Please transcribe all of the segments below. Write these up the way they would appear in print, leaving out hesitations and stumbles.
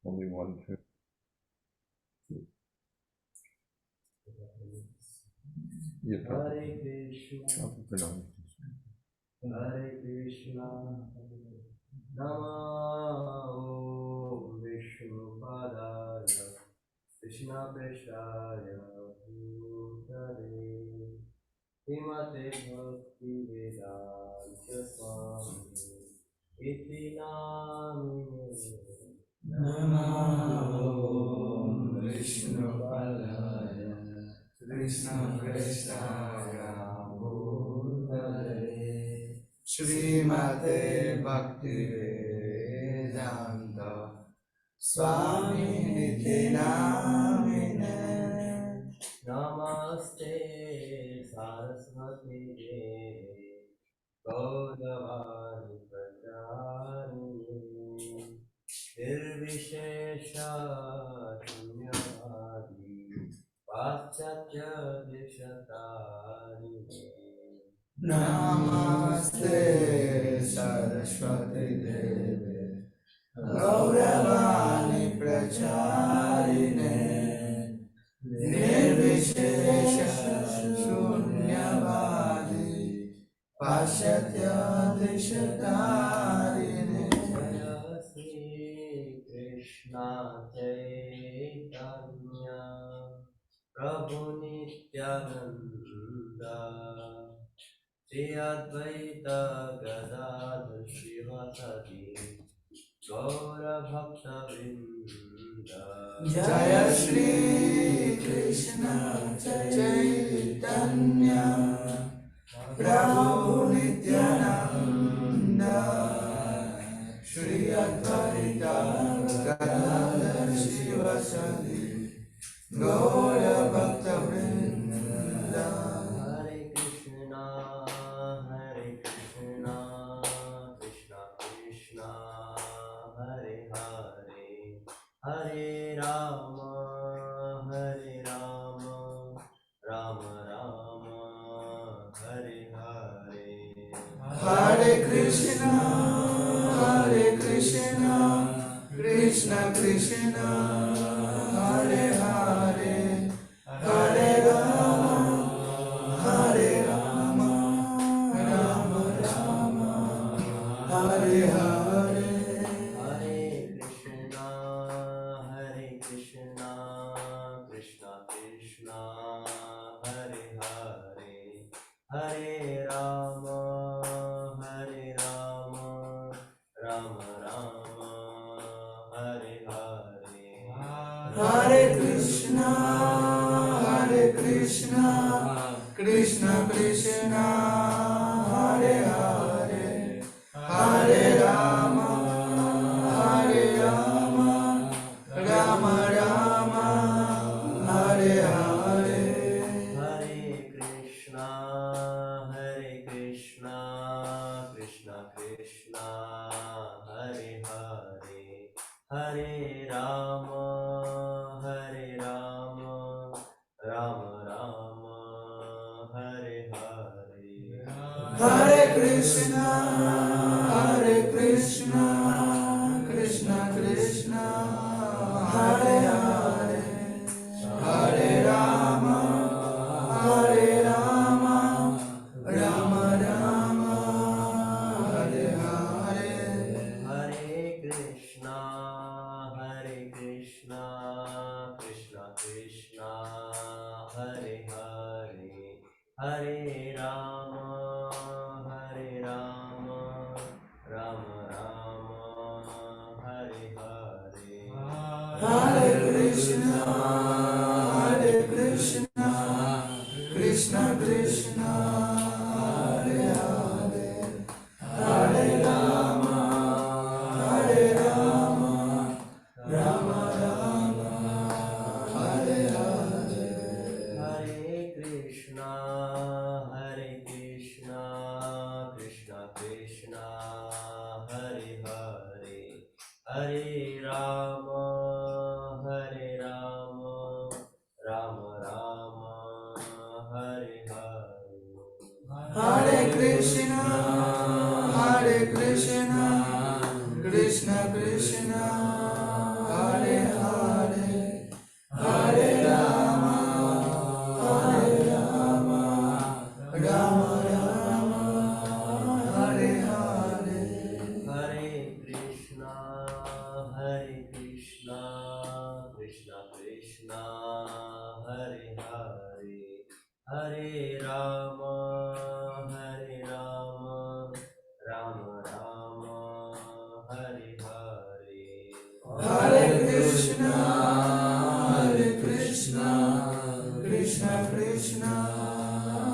Only one, two. Hare Krishna, Hare Krishna, Namo Vishnu Padaya, Krishna Preshaya, Bhutale, Himate Bhakti Vedanta Swami, Iti Namine, Namo Vishnu Padaya, Krishna Prestaya Bhutale, Srimate Bhakti Vedanta Swami Niti Namine. Namaste Saraswati Devi Gauravani Pracharini Nirvishesha Shunyavadi Paschatya Deshatari. Namaste Saraswati Devi Gauravani Pracharine Nirvishesha Shunyavadi Paschatya Deshatarine. Jaya Sri Krishna Chaitanya Prabhu Nityananda Jayadvaita Swami Gaura Bhakta Vrinda. Jaya Shri Krishna Chaitanya Prabhu Nityananda Shri Advaita Gadadhar Shivasadi Gaura Bhakta Vrinda. Hare Krishna, Hare Krishna, Krishna Krishna, Hare Hare, Hare Rama, Hare Rama, Rama Rama, Hare Hare. Hare Krishna, Krishna Krishna, Hare Hare, Hare Rama, Rama Rama, Hare Hare. Hare Krishna, Krishna Krishna, Hare Hare, Hare Rama, Rama Rama, Hare Hare. Hare Krishna, Krishna Krishna, Hare Hare, Hare Rama, Rama Rama, Hare Hare. Hare Krishna, Krishna Krishna, Hare Hare, Hare Rama, Rama Rama, Hare Hare. Hare Krishna, Krishna Krishna, Hare Hare, Hare Rama, Rama Rama, Hare Hare. Hare Krishna, Krishna Krishna, Hare Hare, Hare Rama, Rama Rama, Hare Hare. Hare Krishna, Krishna Krishna, Hare Hare, Hare Rama, Rama Rama, Hare Hare. Hare Krishna, Krishna Krishna, Hare Hare, Hare Rama, Rama Rama, Hare Hare. Hare Krishna, Krishna Krishna, Hare Krishna Krishna Hare Hare Hare Rama Rama Rama Hare Hare Hare Krishna, Krishna Krishna,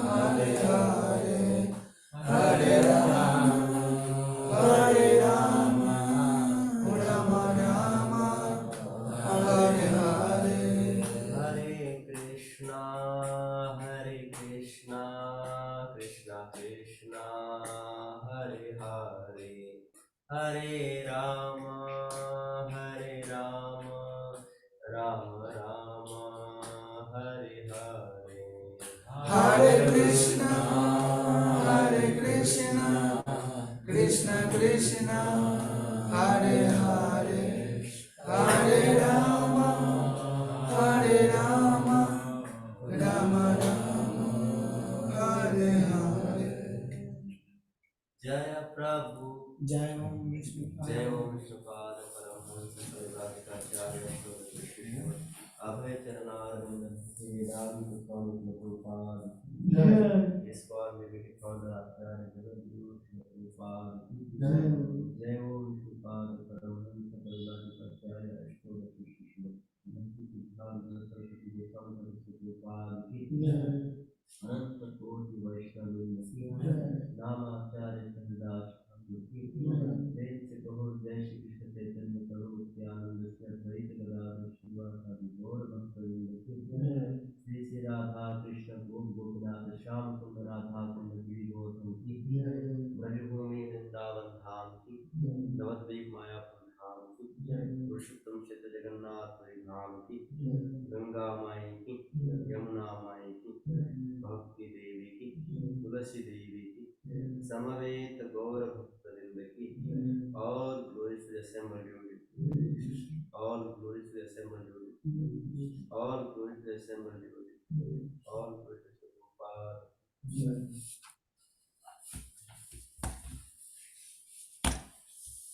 Hare Hare, Hare Rama, Rama Rama, Hare Hare. Hare Krishna, Krishna Krishna, Hare Hare, Hare Rama, Rama Rama, Hare Hare. Hare Krishna, Krishna Krishna, Hare Hare, Hare Rama, Rama Rama, Hare Hare. Jaya Prabhu, Jai Om Vishnu Jai Om Vishnupada Paramhansa Parivadikacharya Sri Abhay Charanarvind Vedanta Swami Prabhupada. Yes, for me, we found the Acharya Jagadguru Sri Prabhupada. Jai Om Vishnupada Paramhansa Parivadikacharya Sri Saraswati Goswami Prabhupada. अनंत कोटि वैष्णव नामाचार्य हरिदास वेद से कहो जय श्री कृष्ण चैतन्य प्रभु नित्यानंद श्री अद्वैत गदाधर श्रीवासादि गौर भक्तवृंद श्री श्री राधा कृष्ण गोपनाथ श्याम सुंदर राधा कुंड गिरि गोवर्धन की ब्रजभूमि वृंदावन धाम की नवद्वीप मायापुर धाम की पुरुषोत्तम चित्त जगन्नाथ धाम की गंगा माई की यमुना माई की भक्ति देवी की तुलसी देवी की समवेत गौर भक्त वृंद की all glories to the assembled unit, all glories to the assembled unit, all glories to the assembled unit, all glories to the Prabhupada.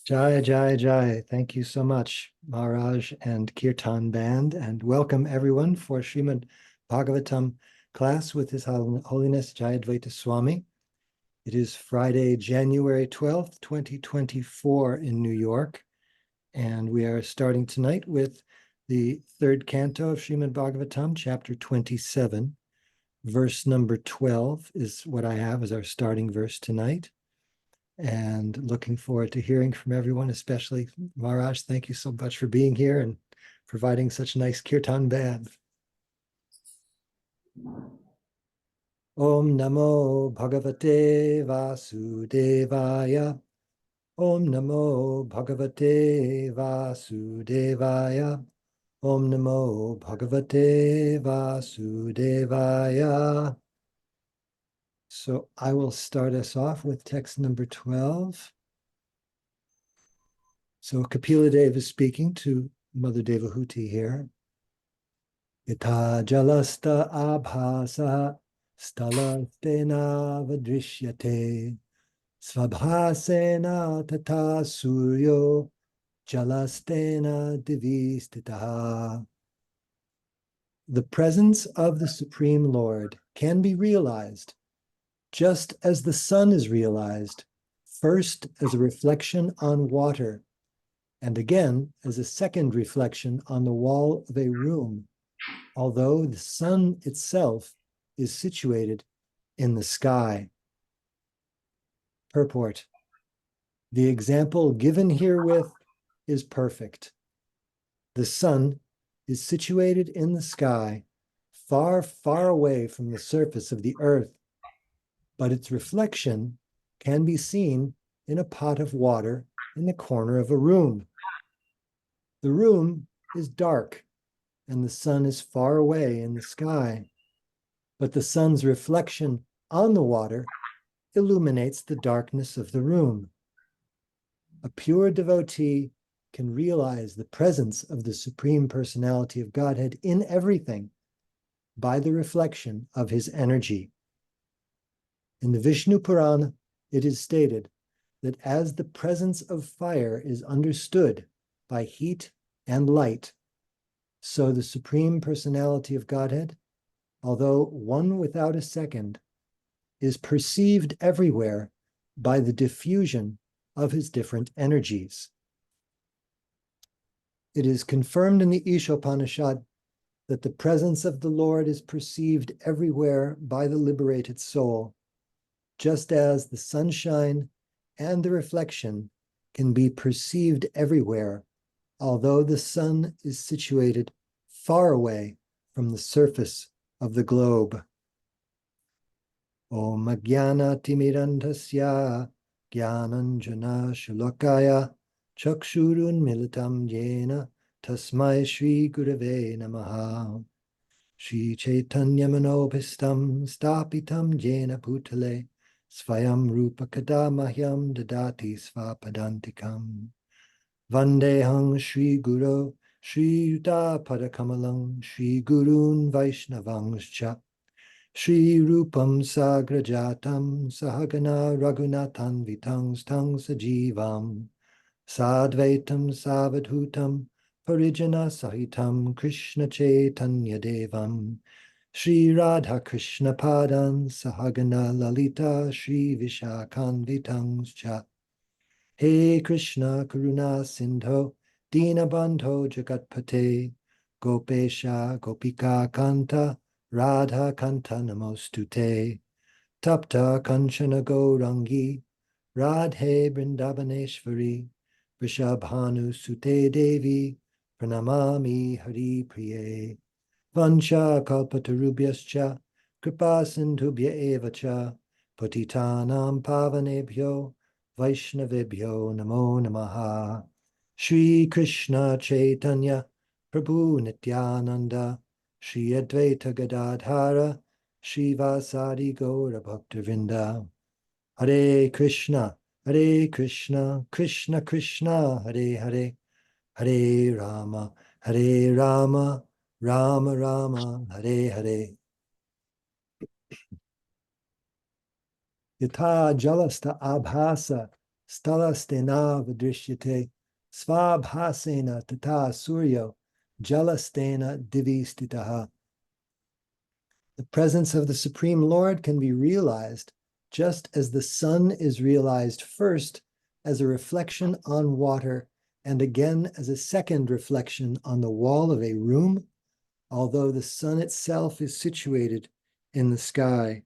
Jai, Jai, Jai. Thank you so much, Maharaj and Kirtan Band, and welcome everyone for Srimad Bhagavatam class with His Holiness Jayadvaita Swami. It is Friday, January 12th, 2024 in New York, and we are starting tonight with the third canto of Srimad Bhagavatam, chapter 27. Verse number 12 is what I have as our starting verse tonight. And looking forward to hearing from everyone, especially Maharaj. Thank you so much for being here and providing such a nice kirtan band. Om Namo Bhagavate Vasudevaya. Om Namo Bhagavate Vasudevaya. Om Namo Bhagavate Vasudevaya. So I will start us off with text number 12. So Kapila Dev is speaking to Mother Devahuti here. Yatha jalasta abhasa stalastena vadrishyate svabhasena tata suryo jalastena divistitaha. The presence of the Supreme Lord can be realized just as the sun is realized, first as a reflection on water, and again as a second reflection on the wall of a room, although the sun itself is situated in the sky. Purport. The example given herewith is perfect. The sun is situated in the sky, far, far away from the surface of the earth, but its reflection can be seen in a pot of water in the corner of a room. The room is dark and the sun is far away in the sky, but the sun's reflection on the water illuminates the darkness of the room. A pure devotee can realize the presence of the Supreme Personality of Godhead in everything by the reflection of his energy. In the Vishnu Purana, it is stated that as the presence of fire is understood by heat and light, So the Supreme Personality of Godhead, although one without a second, is perceived everywhere by the diffusion of his different energies. It is confirmed in the Ishopanishad that the presence of the Lord is perceived everywhere by the liberated soul, just as the sunshine and the reflection can be perceived everywhere, although the sun is situated far away from the surface of the globe. Om Jnana Timirandhasya Jnananjana Shulakaya Chakshurun Militam Yena Tasmai Shri Gurave Namaha. Shri Chaitanya Manobhistam Stapitam Jena Bhutale Svayam Rupa Kada Mahyam Dadati Svapadantikam. Vandehang Shri Guru Shri Yuta Padakamalam Shri Gurun Vaishnavangscha Shri Rupam Sagrajatam Sahagana Raghunathan Vitang Stang Sajivam Sadvaitam Savadhutam Parijana Sahitam Krishna Chaitanya Devam Shri Radha Krishna Padan Sahagana Lalita Shri Vishakanvitang Cha. He Krishna Karuna Sindho Dinabandho Jagatpate Gopesha Gopika Kanta Radha Kanta Namostute Tapta Kanchana Gaurangi Radhe Vrindavaneshvari Vrishabhanu Sute Devi Pranamami Hari Priye Vancha Kalpatarubhyascha Kripa Sindhubhya Evacha Patitanam Pavanebhyo Vaishnavebhyo Namo Namaha. Shri Krishna Chaitanya Prabhu Nityananda Shri Advaita Gadadhara Shri Vasadi Gaura Bhaktavinda. Hare Krishna, Krishna Krishna, Hare Hare, Hare Rama, Rama Rama, Hare Hare. Yata jalasta abhasa stalastena vidrishyate svabhasena tata suryo jalastena divistitaha. The presence of the Supreme Lord can be realized just as the sun is realized first as a reflection on water and again as a second reflection on the wall of a room, although the sun itself is situated in the sky.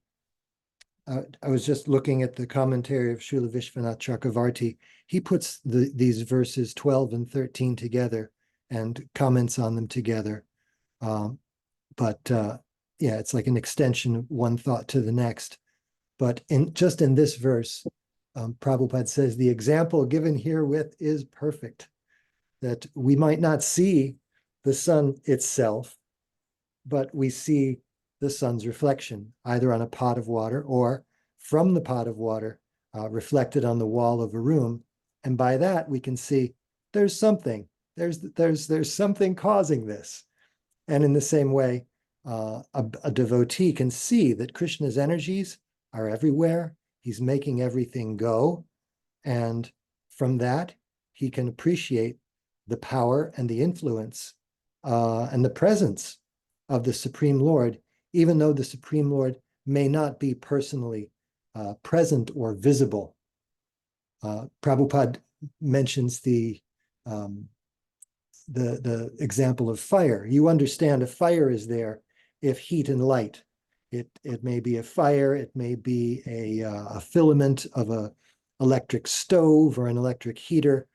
I was just looking at the commentary of Srila Vishwanath Chakravarti. He puts these verses 12 and 13 together and comments on them together. Yeah, it's like an extension of one thought to the next. But just in this verse, Prabhupada says, the example given herewith is perfect, that we might not see the sun itself, but we see the sun's reflection, either on a pot of water or from the pot of water reflected on the wall of a room. And by that, we can see there's something, there's something causing this. And in the same way, a devotee can see that Krishna's energies are everywhere. He's making everything go. And from that, he can appreciate the power and the influence and the presence of the Supreme Lord, even though the Supreme Lord may not be personally present or visible. Prabhupada mentions the example of fire. You understand a fire is there if heat and light. It may be a fire, it may be a filament of an electric stove or an electric heater.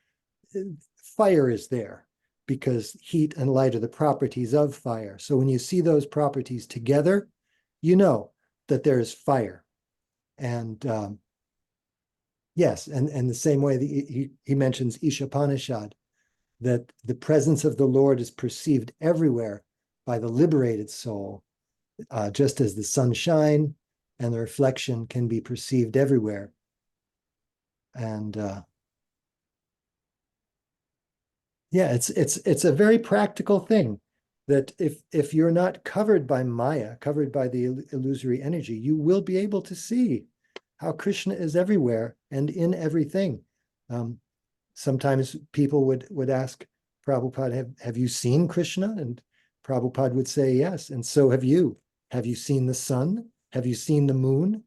Fire is there because heat and light are the properties of fire. So when you see those properties together, you know that there is fire. And yes, and the same way that he mentions Ishopanishad, that the presence of the Lord is perceived everywhere by the liberated soul, just as the sunshine and the reflection can be perceived everywhere. And yeah, it's a very practical thing that if you're not covered by Maya, covered by the illusory energy, you will be able to see how Krishna is everywhere and in everything. Sometimes people would ask Prabhupada, have you seen Krishna? And Prabhupada would say, yes, and so have you. Have you seen the sun? Have you seen the moon?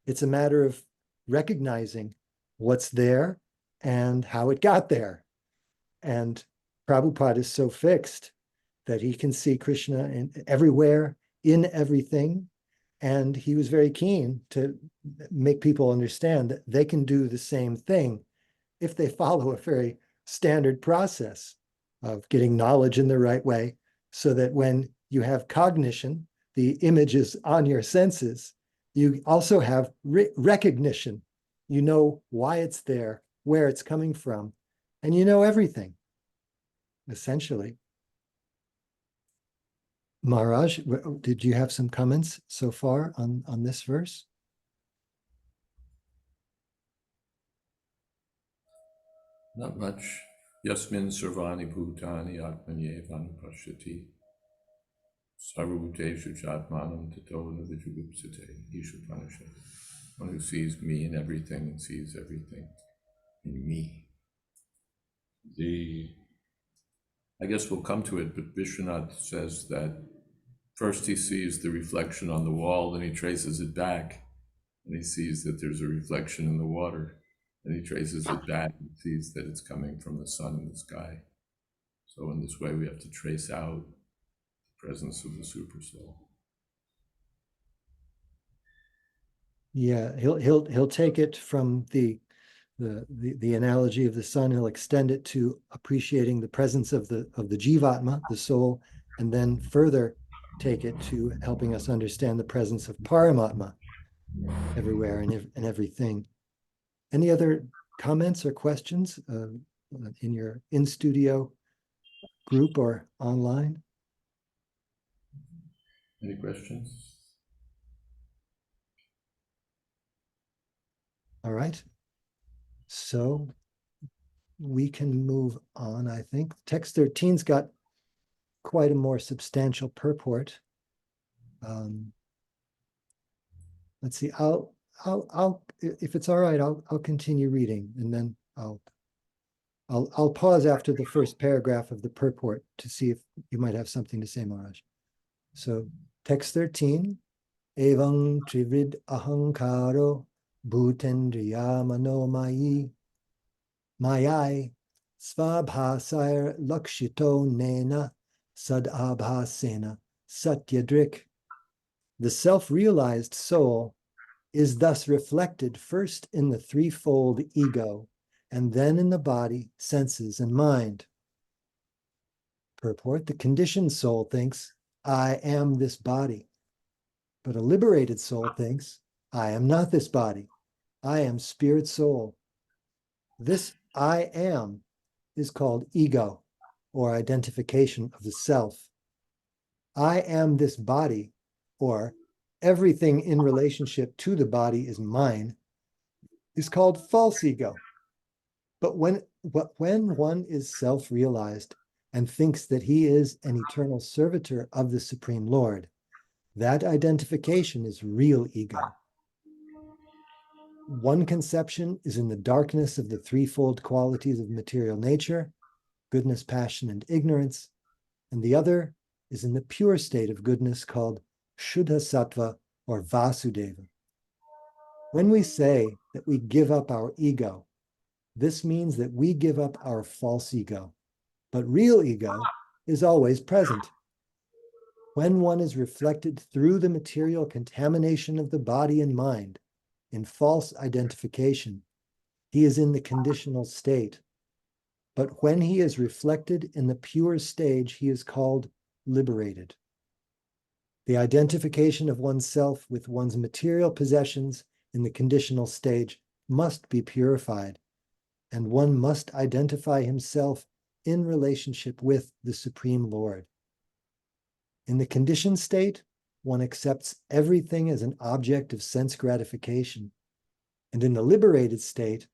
It's a matter of recognizing what's there and how it got there. And Prabhupada is so fixed that he can see Krishna everywhere, in everything. And he was very keen to make people understand that they can do the same thing if they follow a very standard process of getting knowledge in the right way, so that when you have cognition, the images on your senses, you also have recognition. You know why it's there, where it's coming from, and you know everything, essentially. Maharaj, did you have some comments so far on this verse? Not much. Yasmin sarvani bhutani atmanyevan pashyati sarvabhuteshu chatmanam tato navijugupsate ishupanishad. One who sees me in everything and sees everything in me. I guess we'll come to it, but Vishwanath says that first he sees the reflection on the wall, then he traces it back, and he sees that there's a reflection in the water. And he traces it back and sees that it's coming from the sun in the sky. So in this way, we have to trace out the presence of the super soul. Yeah, he'll take it from the analogy of the sun. He'll extend it to appreciating the presence of the Jivatma, the soul, and then further take it to helping us understand the presence of Paramatma everywhere and everything. Any other comments or questions in your in-studio group or online? Any questions? All right. So we can move on, I think. Text 13's got quite a more substantial purport. Let's see, I'll if it's all right, I'll continue reading, and then I'll pause after the first paragraph of the purport to see if you might have something to say, Maharaj. So text 13, Evang trivid ahankaro bhutendriya manomai mayai svabhasair lakshito nena sadabhasena satyadrik. The self-realized soul is thus reflected first in the threefold ego, and then in the body, senses, and mind. Purport: the conditioned soul thinks, I am this body. But a liberated soul thinks, I am not this body. I am spirit soul. This I am is called ego, or identification of the self. I am this body, or everything in relationship to the body is mine, is called false ego. But when one is self-realized and thinks that he is an eternal servitor of the Supreme Lord, that identification is real ego. One conception is in the darkness of the threefold qualities of material nature, goodness, passion, and ignorance, and the other is in the pure state of goodness called Shuddha Sattva or Vasudeva. When we say that we give up our ego, this means that we give up our false ego, but real ego is always present. When one is reflected through the material contamination of the body and mind in false identification, he is in the conditional state. But when he is reflected in the pure stage, he is called liberated. The identification of oneself with one's material possessions in the conditional stage must be purified, and one must identify himself in relationship with the Supreme Lord. In the conditioned state, one accepts everything as an object of sense gratification, and in the liberated state,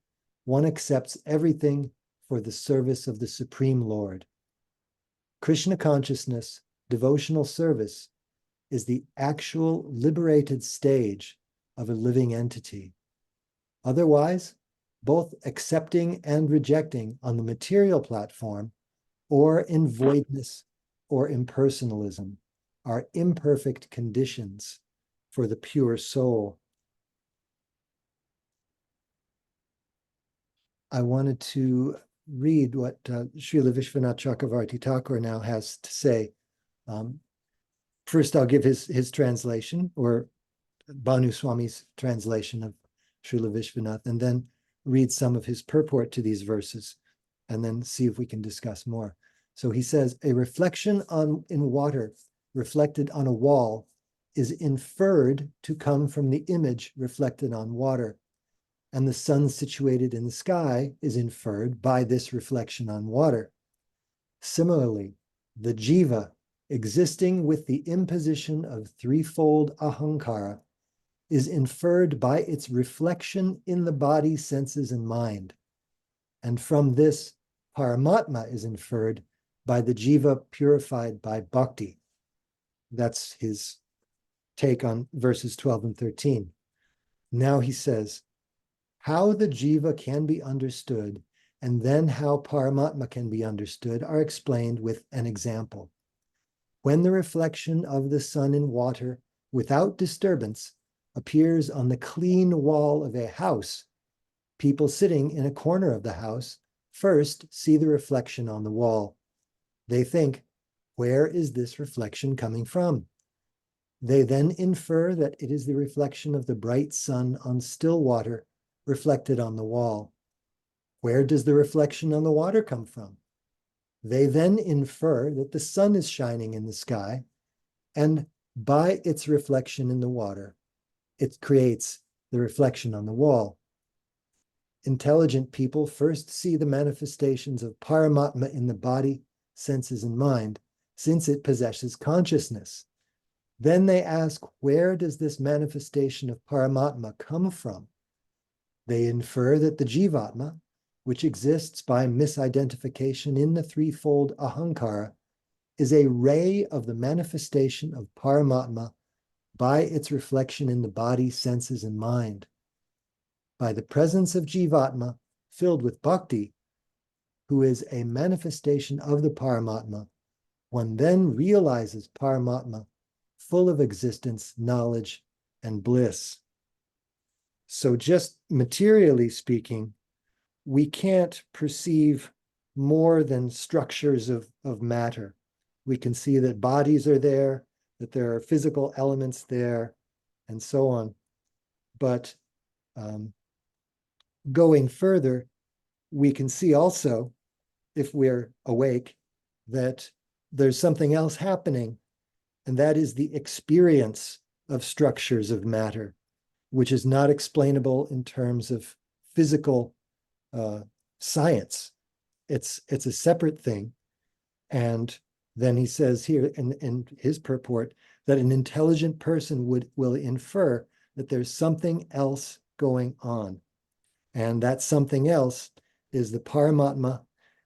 one accepts everything for the service of the Supreme Lord. Krishna consciousness, devotional service, is the actual liberated stage of a living entity. Otherwise, both accepting and rejecting on the material platform or in voidness or impersonalism are imperfect conditions for the pure soul. I wanted to read what Srila Vishwanath Chakravarti Thakur now has to say. First, I'll give his translation, or Bhanu Swami's translation of Srila Vishwanath, and then read some of his purport to these verses, and then see if we can discuss more. So he says, a reflection in water reflected on a wall is inferred to come from the image reflected on water, and the sun situated in the sky is inferred by this reflection on water. Similarly, the jiva, existing with the imposition of threefold ahankara, is inferred by its reflection in the body, senses, and mind. And from this, Paramatma is inferred by the jiva purified by bhakti. That's his take on verses 12 and 13. Now he says, how the jiva can be understood and then how Paramatma can be understood are explained with an example. When the reflection of the sun in water without disturbance appears on the clean wall of a house, people sitting in a corner of the house first see the reflection on the wall. They think, where is this reflection coming from? They then infer that it is the reflection of the bright sun on still water reflected on the wall. Where does the reflection on the water come from? They then infer that the sun is shining in the sky, and by its reflection in the water, it creates the reflection on the wall. Intelligent people first see the manifestations of Paramatma in the body, senses, and mind, since it possesses consciousness. Then they ask, where does this manifestation of Paramatma come from? They infer that the Jivatma, which exists by misidentification in the threefold ahankara, is a ray of the manifestation of Paramatma by its reflection in the body, senses, and mind. By the presence of Jivatma filled with bhakti, who is a manifestation of the Paramatma, one then realizes Paramatma full of existence, knowledge, and bliss. So just materially speaking, we can't perceive more than structures of matter. We can see that bodies are there, that there are physical elements there, and so on. But going further, we can see also, if we're awake, that there's something else happening, and that is the experience of structures of matter, which is not explainable in terms of physical science. It's a separate thing. And then he says here in his purport that an intelligent person will infer that there's something else going on. And that something else is the Paramatma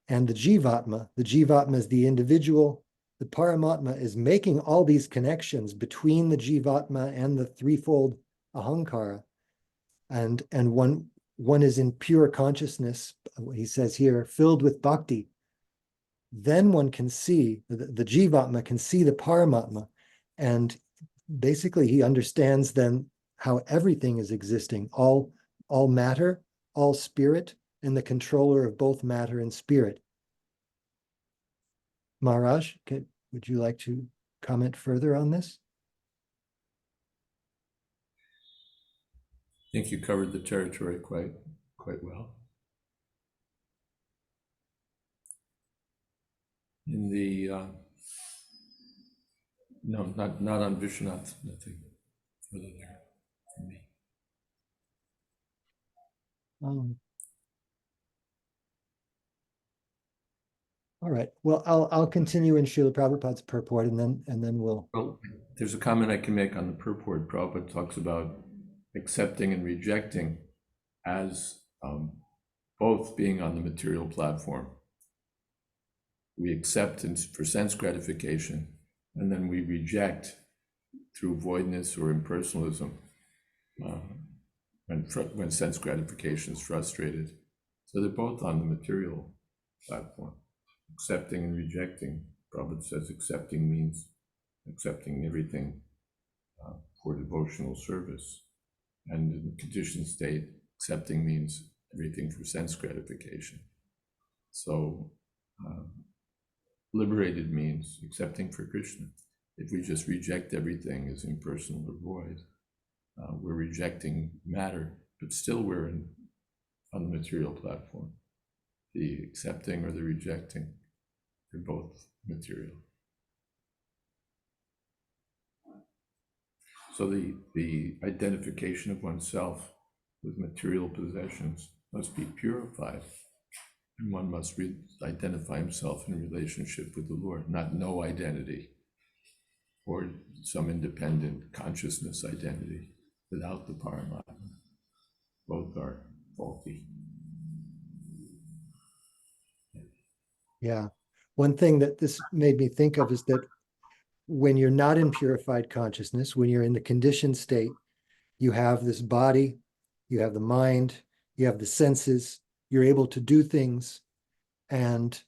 and the Jivatma. The Jivatma is the individual. The Paramatma is making all these connections between the Jivatma and the threefold ahankara. And one is in pure consciousness, he says here, filled with bhakti. Then one can see, the Jivatma can see the Paramatma, and basically he understands then how everything is existing, all matter, all spirit, and the controller of both matter and spirit. Maharaj, would you like to comment further on this? I think you covered the territory quite well. In the no, not on Vishwanath, nothing further there for me. All right. Well, I'll continue in Srila Prabhupada's purport, and then we'll. Well, there's a comment I can make on the purport. Prabhupada talks about accepting and rejecting as both being on the material platform. We accept for sense gratification, and then we reject through voidness or impersonalism when sense gratification is frustrated. So they're both on the material platform, accepting and rejecting Prabhupada says accepting means accepting everything for devotional service. And in the conditioned state, accepting means everything for sense gratification. So liberated means accepting for Krishna. If we just reject everything as impersonal or void, we're rejecting matter, but still we're on the material platform. The accepting or the rejecting, they're both material. So the identification of oneself with material possessions must be purified. And one must identify himself in relationship with the Lord, not no identity or some independent consciousness identity without the Paramatma. Both are faulty. Yeah. One thing that this made me think of is that when you're not in purified consciousness, when you're in the conditioned state, you have this body, you have the mind, you have the senses, you're able to do things, and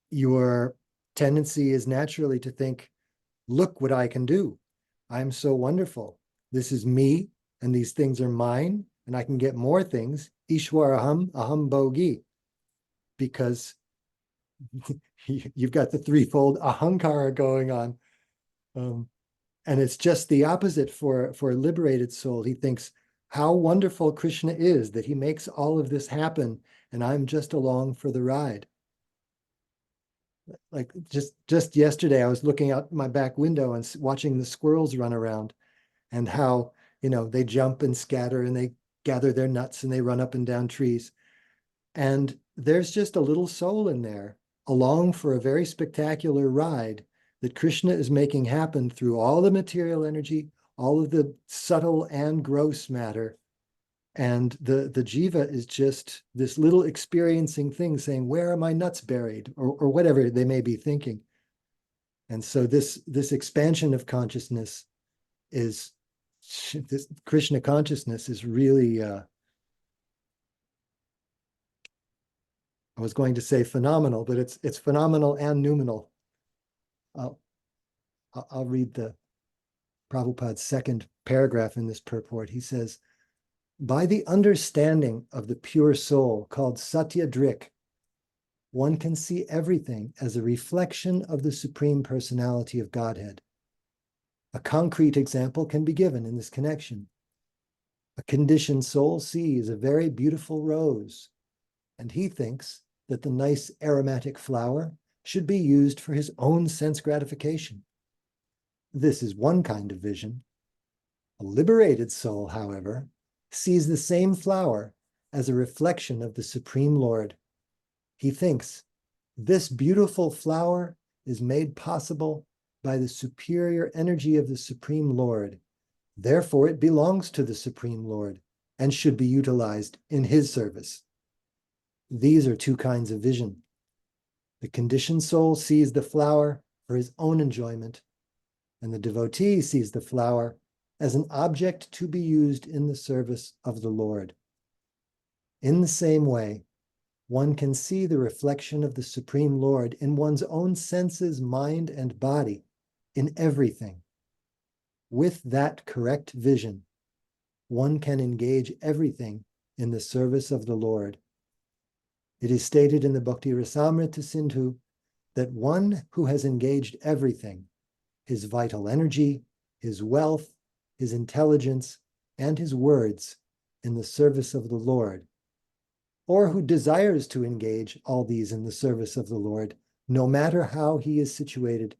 your tendency is naturally to think, look what I can do. I'm so wonderful. This is me, and these things are mine, and I can get more things. Ishwaraham aham bhogi. Because you've got the threefold ahankara going on. And it's just the opposite for a liberated soul. He thinks, how wonderful Krishna is that he makes all of this happen, and I'm just along for the ride. Like just yesterday, I was looking out my back window and watching the squirrels run around, and how, they jump and scatter and they gather their nuts and they run up and down trees. And there's just a little soul in there, along for a very spectacular ride that Krishna is making happen through all the material energy, all of the subtle and gross matter. And the jiva is just this little experiencing thing saying, where are my nuts buried? Or whatever they may be thinking. And so this expansion of consciousness is, this Krishna consciousness is really, I was going to say phenomenal, but it's phenomenal and noumenal. I'll read the Prabhupada's second paragraph in this purport. He says, by the understanding of the pure soul called Satya Drik, one can see everything as a reflection of the Supreme Personality of Godhead. A concrete example can be given in this connection. A conditioned soul sees a very beautiful rose, and he thinks that the nice aromatic flower should be used for his own sense gratification. This is one kind of vision. A liberated soul, however, sees the same flower as a reflection of the Supreme Lord. He thinks, this beautiful flower is made possible by the superior energy of the Supreme Lord. Therefore, it belongs to the Supreme Lord and should be utilized in his service. These are two kinds of vision. The conditioned soul sees the flower for his own enjoyment, and the devotee sees the flower as an object to be used in the service of the Lord. In the same way, one can see the reflection of the Supreme Lord in one's own senses, mind, and body, in everything. With that correct vision, one can engage everything in the service of the Lord. It is stated in the Bhakti Rasamrita Sindhu that one who has engaged everything, his vital energy, his wealth, his intelligence, and his words in the service of the Lord, or who desires to engage all these in the service of the Lord, no matter how he is situated,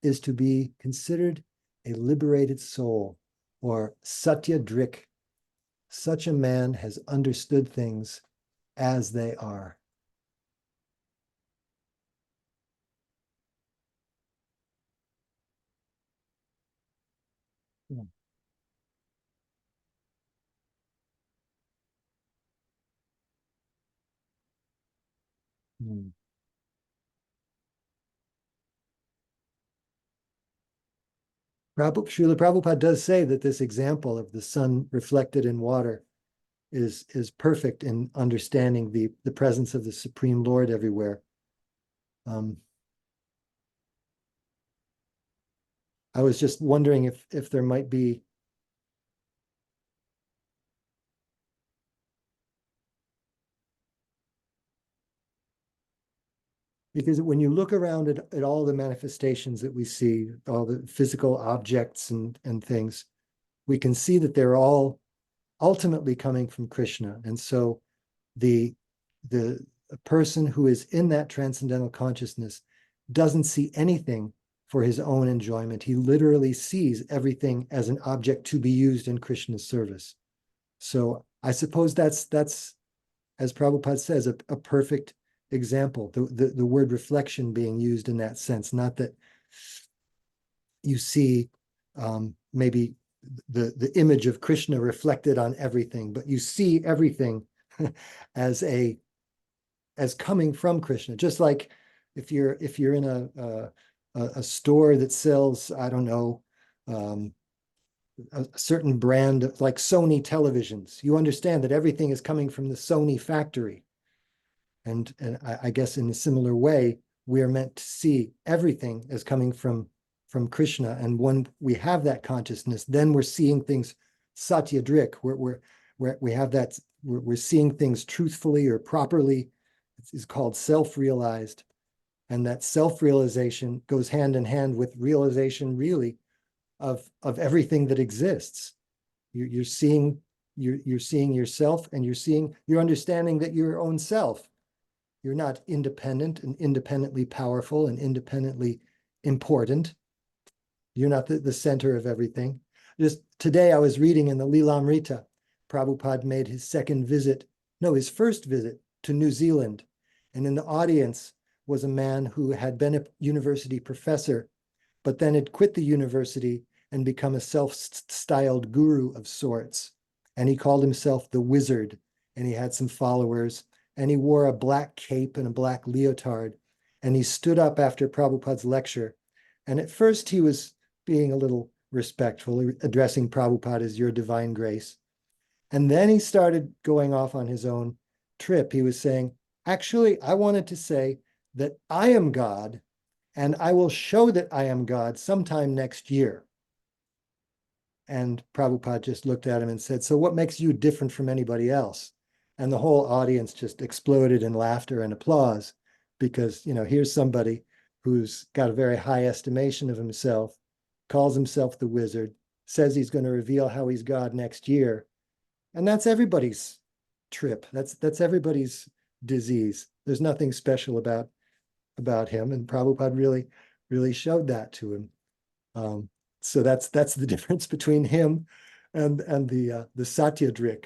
is to be considered a liberated soul, or Satya Drik. Such a man has understood things as they are. Hmm. Srila Prabhupada does say that this example of the sun reflected in water is perfect in understanding the presence of the Supreme Lord everywhere. I was just wondering if there might be because when you look around at all the manifestations that we see, all the physical objects and things, we can see that they're all ultimately coming from Krishna. And so the person who is in that transcendental consciousness doesn't see anything for his own enjoyment. He literally sees everything as an object to be used in Krishna's service. So I suppose that's as Prabhupada says, a perfect example. The word reflection being used in that sense, not that you see maybe the image of Krishna reflected on everything, but you see everything as coming from Krishna. Just like if you're in a store that sells, I don't know, a certain brand like Sony televisions, you understand that everything is coming from the Sony factory. And I guess in a similar way, we are meant to see everything as coming from Krishna. And when we have that consciousness, then we're seeing things satyadrik, where we have that, we're seeing things truthfully or properly. It's called self-realized. And that self-realization goes hand in hand with realization really of everything that exists. You're seeing yourself, and you're understanding that your own self. You're not independent and independently powerful and independently important. You're not the center of everything. Just today I was reading in the Lilamrita, Prabhupada made his his first visit to New Zealand. And in the audience was a man who had been a university professor, but then had quit the university and become a self-styled guru of sorts. And he called himself the Wizard, and he had some followers. And he wore a black cape and a black leotard. And he stood up after Prabhupada's lecture. And at first he was being a little respectful, addressing Prabhupada as Your Divine Grace. And then he started going off on his own trip. He was saying, actually, I wanted to say that I am God, and I will show that I am God sometime next year. And Prabhupada just looked at him and said, so what makes you different from anybody else? And the whole audience just exploded in laughter and applause because, here's somebody who's got a very high estimation of himself, calls himself the Wizard, says he's going to reveal how he's God next year. And that's everybody's trip. That's everybody's disease. There's nothing special about him. And Prabhupada really, really showed that to him. So that's the difference between him and the Satyadrik.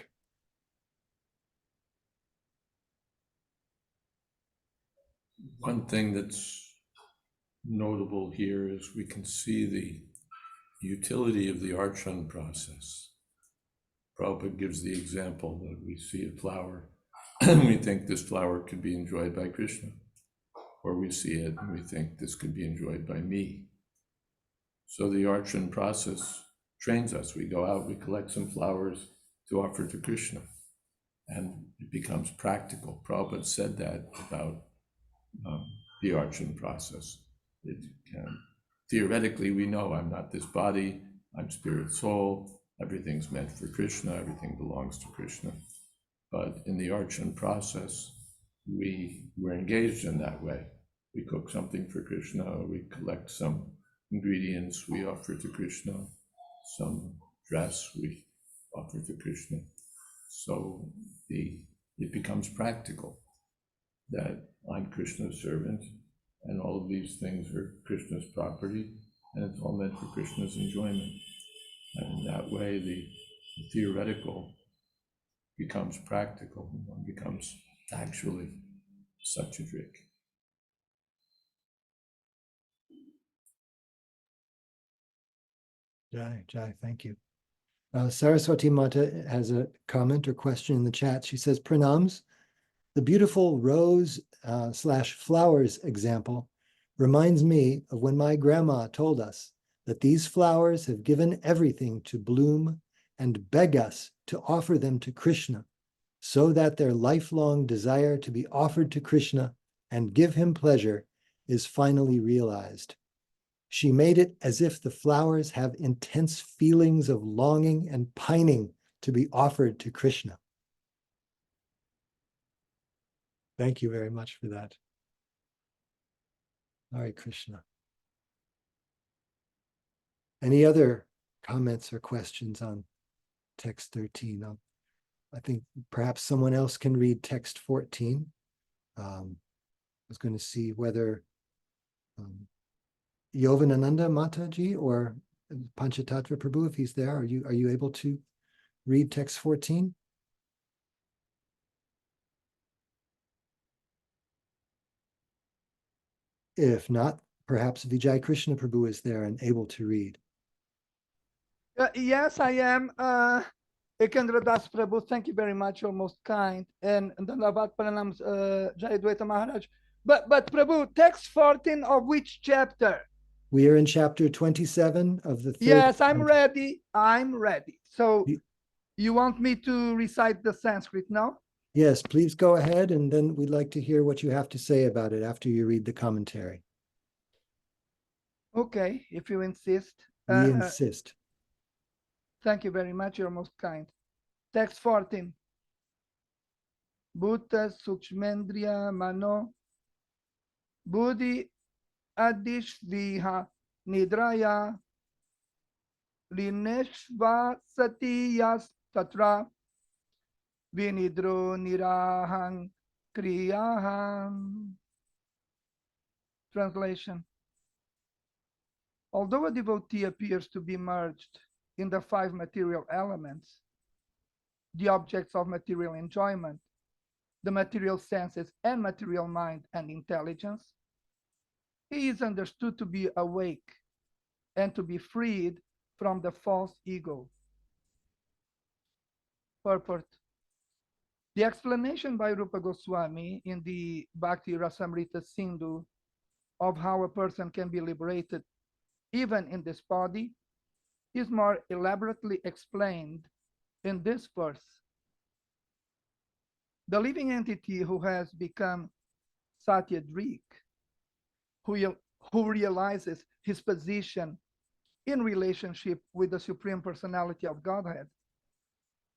One thing that's notable here is we can see the utility of the archan process. Prabhupada gives the example that we see a flower and we think this flower could be enjoyed by Krishna, or we see it and we think this could be enjoyed by me. So the archan process trains us. We go out, we collect some flowers to offer to Krishna, and it becomes practical. Prabhupada said that about the archan process. It can, theoretically, we know I'm not this body, I'm spirit soul, everything's meant for Krishna, everything belongs to Krishna. But in the archan process, we're engaged in that way. We cook something for Krishna, we collect some ingredients, we offer to Krishna, some dress we offer to Krishna. So it becomes practical that I'm Krishna's servant, and all of these things are Krishna's property, and it's all meant for Krishna's enjoyment. And in that way, the theoretical becomes practical, and becomes actually Satyadrik. Jai, thank you. Saraswati Mata has a comment or question in the chat. She says, Pranams, the beautiful rose / flowers example reminds me of when my grandma told us that these flowers have given everything to bloom and beg us to offer them to Krishna, so that their lifelong desire to be offered to Krishna and give him pleasure is finally realized. She made it as if the flowers have intense feelings of longing and pining to be offered to Krishna. Thank you very much for that. Hare Krishna. Any other comments or questions on text 13? I think perhaps someone else can read text 14. I was going to see whether Yovanananda Mataji or Panchatattva Prabhu, if he's there, are you able to read text 14? If not, perhaps Vijay Krishna Prabhu is there and able to read. Yes, I am. Ekendra Das Prabhu, thank you very much. You're most kind. And Dandavat Pranams, Jayadvaita Maharaj. But Prabhu, text 14 of which chapter? We are in chapter 27 of the third. Yes, I'm ready. I'm ready. So you want me to recite the Sanskrit now? Yes, please go ahead, and then we'd like to hear what you have to say about it after you read the commentary. Okay, if you insist. We insist. Thank you very much. You're most kind. Text 14. Bhuta Sukshmendriya Mano Buddhi Adishviha Nidraya Lineshva Satiyas Tatra Vinidro Nirahang Kriyaham. Translation. Although a devotee appears to be merged in the 5 material elements, the objects of material enjoyment, the material senses and material mind and intelligence, he is understood to be awake and to be freed from the false ego. Purport. The explanation by Rupa Goswami in the Bhakti Rasamrita Sindhu of how a person can be liberated even in this body is more elaborately explained in this verse. The living entity who has become Satyadrik, who realizes his position in relationship with the Supreme Personality of Godhead,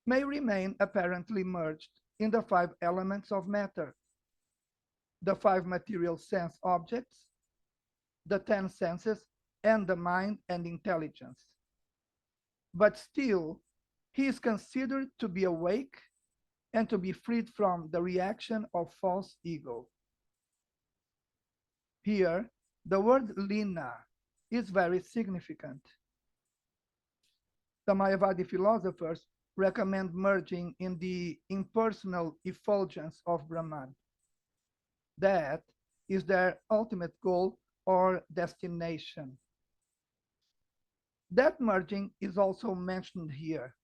may remain apparently merged in the 5 elements of matter, the 5 material sense objects, the 10 senses, and the mind and intelligence. But still, he is considered to be awake and to be freed from the reaction of false ego. Here, the word lina is very significant. The Mayavadi philosophers recommend merging in the impersonal effulgence of Brahman. That is their ultimate goal or destination. That merging is also mentioned here.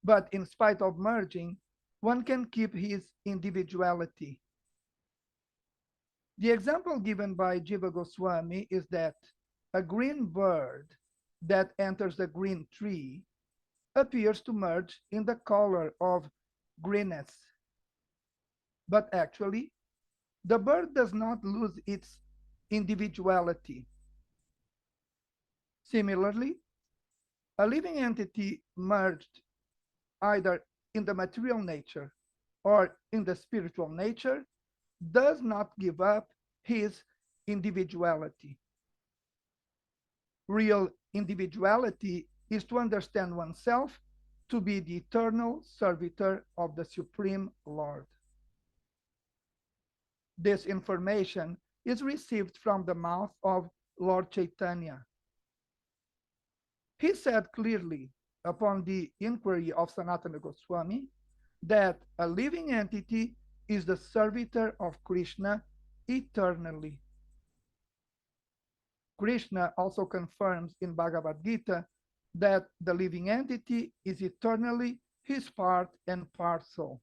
But in spite of merging, one can keep his individuality. The example given by Jiva Goswami is that a green bird that enters a green tree appears to merge in the color of greenness. But actually, the bird does not lose its individuality. Similarly, a living entity merged either in the material nature or in the spiritual nature does not give up his individuality. Real individuality is to understand oneself to be the eternal servitor of the Supreme Lord. This information is received from the mouth of Lord Chaitanya. He said clearly, upon the inquiry of Sanatana Goswami, that a living entity is the servitor of Krishna eternally. Krishna also confirms in Bhagavad Gita that the living entity is eternally his part and parcel.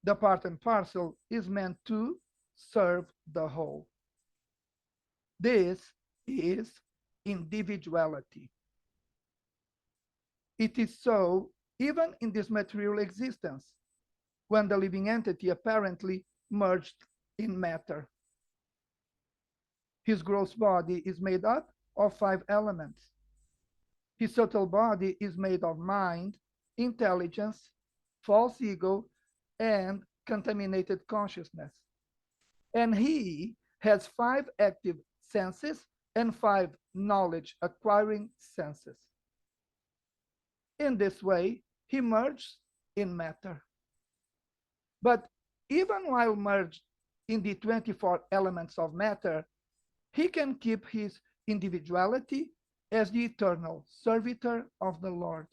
The part and parcel is meant to serve the whole. This is individuality. It is so even in this material existence, when the living entity apparently merged in matter. His gross body is made up of 5 elements. His subtle body is made of mind, intelligence, false ego, and contaminated consciousness. And he has 5 active senses and 5 knowledge acquiring senses. In this way, he merges in matter. But even while merged in the 24 elements of matter, he can keep his individuality as the eternal servitor of the Lord.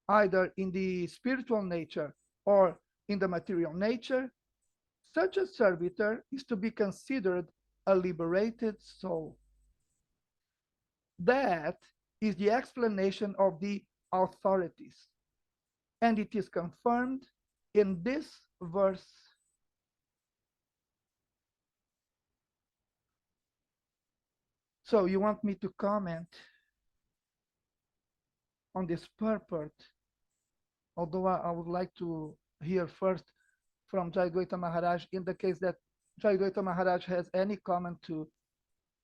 Either in the spiritual nature or in the material nature, such a servitor is to be considered a liberated soul. That is the explanation of the authorities, and it is confirmed in this verse. So you want me to comment on this purport, although I would like to hear first from Jayadvaita Maharaj in the case that Jayadvaita Maharaj has any comment to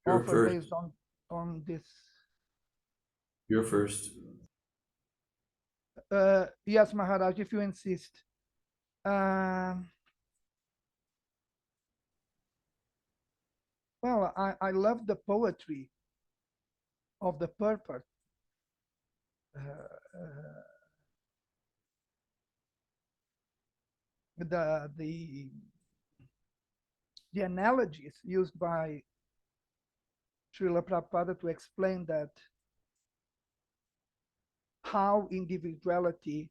You're offer first. based on this. You're first. Yes, Maharaj, if you insist. Well, I love the poetry of the purport. The analogies used by Srila Prabhupada to explain that how individuality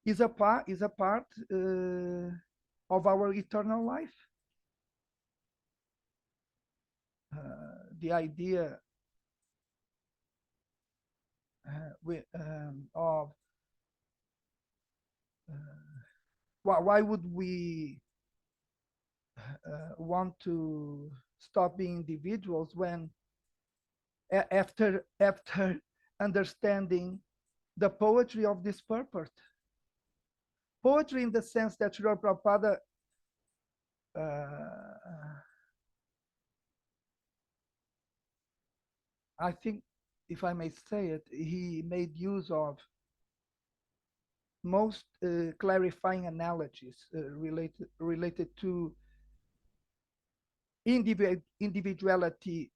is a part of our eternal life. The idea of why would we want to stop being individuals when after understanding the poetry of this purport. Poetry in the sense that Srila Prabhupada I think, if I may say it, he made use of most clarifying analogies related to individuality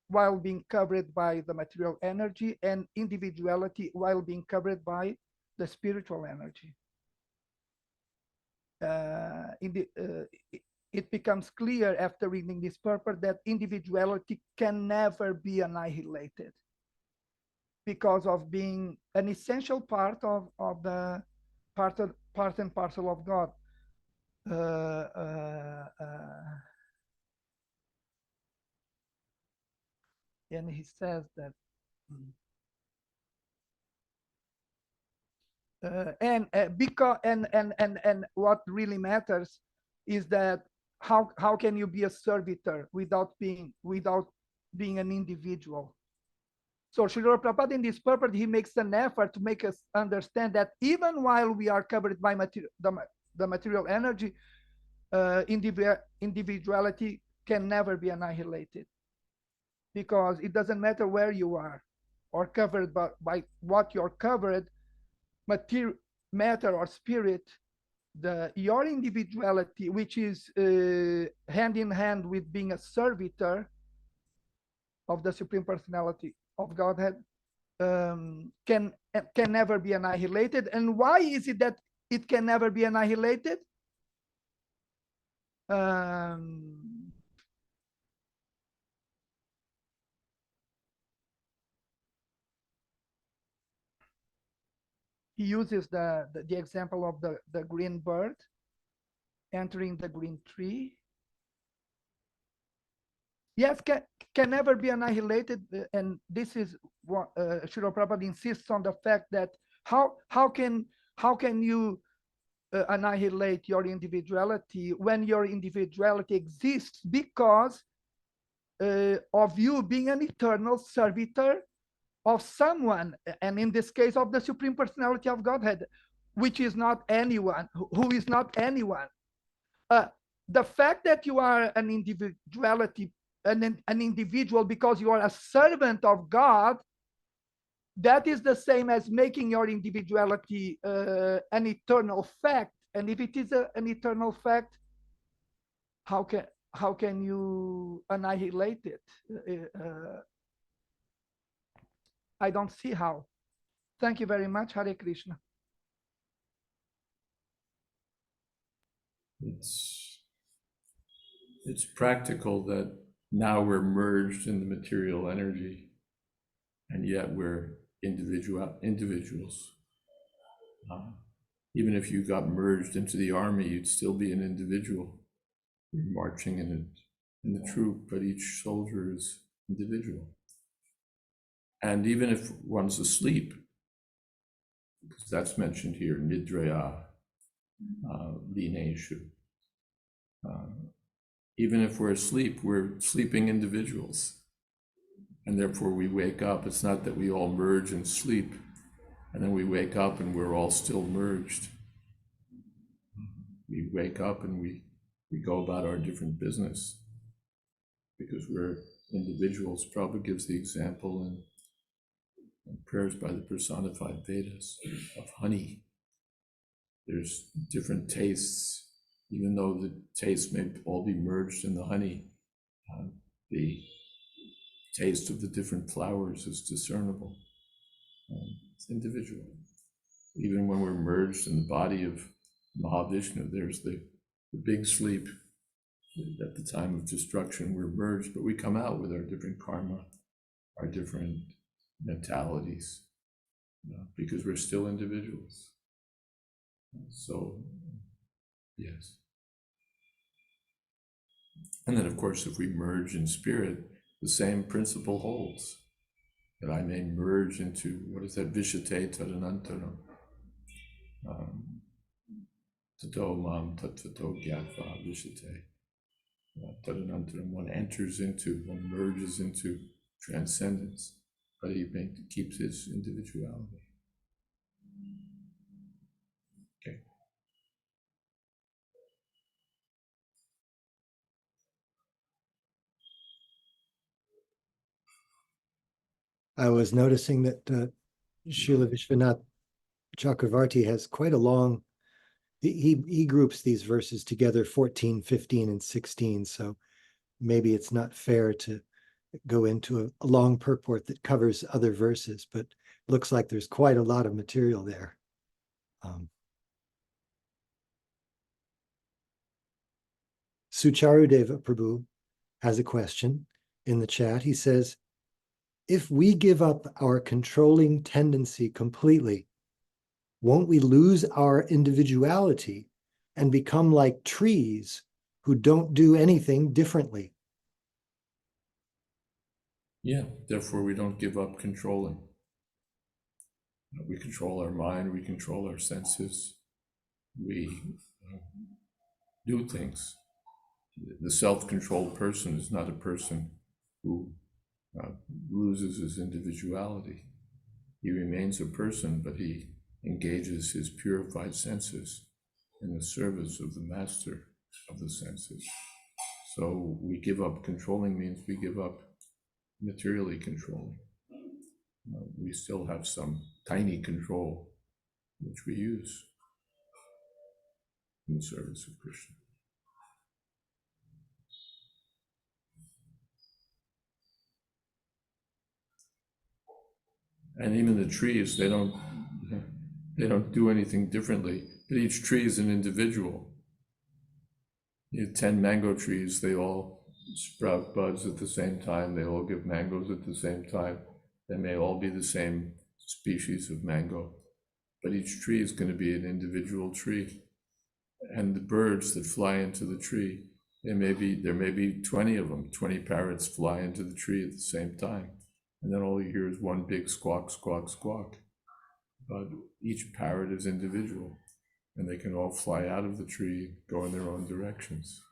while being covered by the material energy and individuality while being covered by the spiritual energy. It becomes clear after reading this purport that individuality can never be annihilated because of being an essential part of the part and parcel of God. And he says that because and what really matters is that how can you be a servitor without being an individual? So Srila Prabhupada in this purport, he makes an effort to make us understand that even while we are covered by the material energy, individuality can never be annihilated, because it doesn't matter where you are or covered by what you're covered, matter or spirit, your individuality, which is hand in hand with being a servitor of the Supreme Personality of Godhead, can never be annihilated. And why is it that it can never be annihilated? He uses the example of the green bird entering the green tree. Yes, can never be annihilated, and this is what Srila Prabhupada insists on, the fact that how can you annihilate your individuality when your individuality exists because of you being an eternal servitor of someone, and in this case of the Supreme Personality of Godhead. which is not anyone, who is not anyone. The fact that you are an individuality, an individual because you are a servant of God, that is the same as making your individuality an eternal fact. And if it is an eternal fact, how can you annihilate it? I don't see how. Thank you very much. Hare Krishna. It's practical that now we're merged in the material energy, and yet we're individuals. Even if you got merged into the army, you'd still be an individual. You're marching in the troop, but each soldier is individual. And even if one's asleep, because that's mentioned here, nidraya lineshu. Even if we're asleep, we're sleeping individuals. And therefore we wake up. It's not that we all merge and sleep, and then we wake up and we're all still merged. We wake up and we go about our different business because we're individuals. Prabhupada gives the example in prayers by the personified Vedas of honey. There's different tastes, even though the tastes may all be merged in the honey. The taste of the different flowers is discernible. It's individual. Even when we're merged in the body of Mahavishnu, there's the big sleep. At the time of destruction, we're merged, but we come out with our different karma, our different mentalities, because we're still individuals. So, yes. And then, of course, if we merge in spirit, the same principle holds, that I may merge into, what is that, Vishate Tadanantaram. Tato mam tatvato gyatva Vishate Tadanantaram. One enters into, one merges into transcendence, but he keeps his individuality. Okay. I was noticing that Srila Vishwanath Chakravarti has quite a long, he groups these verses together, 14, 15, and 16. So maybe it's not fair to go into a long purport that covers other verses, but looks like there's quite a lot of material there. Sucharudeva Prabhu has a question in the chat. He says, if we give up our controlling tendency completely, won't we lose our individuality and become like trees who don't do anything differently? Yeah, therefore we don't give up controlling. We control our mind, we control our senses, we do things. The self-controlled person is not a person who loses his individuality. He remains a person, but he engages his purified senses in the service of the master of the senses. So we give up controlling means we give up materially controlling. We still have some tiny control, which we use in the service of Krishna. And even the trees, they don't do anything differently, but each tree is an individual. You have 10 mango trees, they all sprout buds at the same time, they all give mangoes at the same time. They may all be the same species of mango, but each tree is going to be an individual tree. And the birds that fly into the tree, there may be 20 of them, 20 parrots fly into the tree at the same time. And then all you hear is one big squawk, squawk, squawk. But each parrot is individual, and they can all fly out of the tree, go in their own directions.